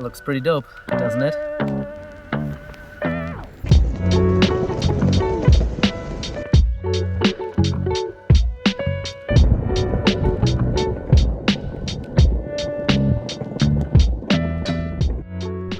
Looks pretty dope, doesn't it?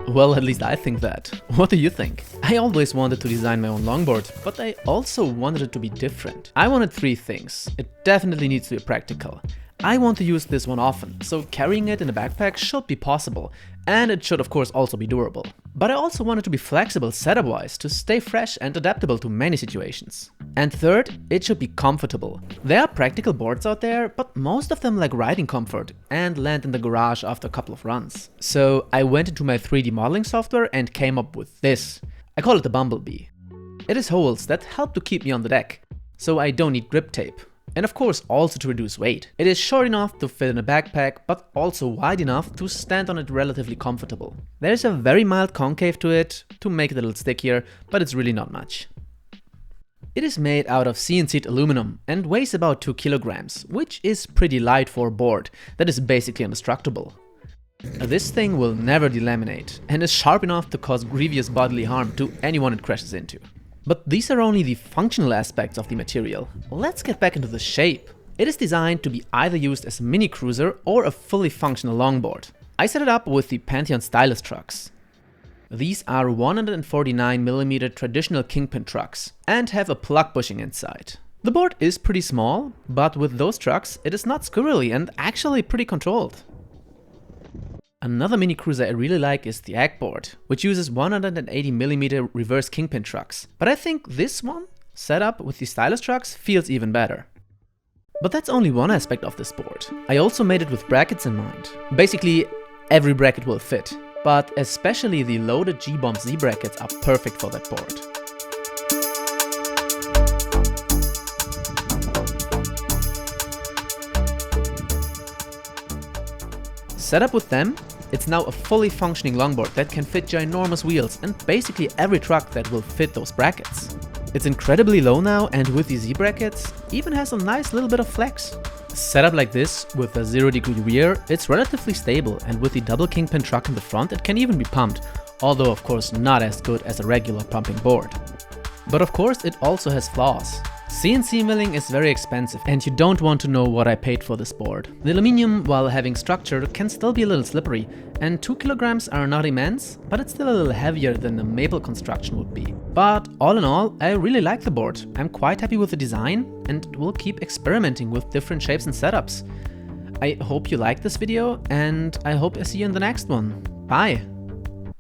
Well, at least I think that. What do you think? I always wanted to design my own longboard, but I also wanted it to be different. I wanted three things. It definitely needs to be practical. I want to use this one often, so carrying it in a backpack should be possible, and it should of course also be durable. But I also want it to be flexible setup-wise, to stay fresh and adaptable to many situations. And third, it should be comfortable. There are practical boards out there, but most of them lack riding comfort and land in the garage after a couple of runs. So I went into my 3D modeling software and came up with this. I call it the Bumblebee. It has holes that help to keep me on the deck, so I don't need grip tape. And of course also to reduce weight. It is short enough to fit in a backpack, but also wide enough to stand on it relatively comfortable. There is a very mild concave to it, to make it a little stickier, but it's really not much. It is made out of CNC'd aluminum and weighs about 2 kilograms, which is pretty light for a board that is basically indestructible. This thing will never delaminate and is sharp enough to cause grievous bodily harm to anyone it crashes into. But these are only the functional aspects of the material. Let's get back into the shape. It is designed to be either used as a mini cruiser or a fully functional longboard. I set it up with the Pantheon stylus trucks. These are 149mm traditional kingpin trucks and have a plug bushing inside. The board is pretty small, but with those trucks it is not squirrely and actually pretty controlled. Another mini cruiser I really like is the Skateboard, which uses 180mm reverse kingpin trucks. But I think this one, set up with the stylus trucks, feels even better. But that's only one aspect of this board. I also made it with brackets in mind. Basically, every bracket will fit, but especially the loaded G-Bomb Z brackets are perfect for that board. Set up with them, it's now a fully functioning longboard that can fit ginormous wheels and basically every truck that will fit those brackets. It's incredibly low now, and with the Z brackets, even has a nice little bit of flex. Set up like this, with a 0-degree rear, it's relatively stable, and with the double kingpin truck in the front it can even be pumped, although of course not as good as a regular pumping board. But of course it also has flaws. CNC milling is very expensive and you don't want to know what I paid for this board. The aluminium, while having structure, can still be a little slippery, and 2 kilograms are not immense, but it's still a little heavier than a maple construction would be. But all in all, I really like the board. I'm quite happy with the design and will keep experimenting with different shapes and setups. I hope you liked this video and I hope I see you in the next one. Bye!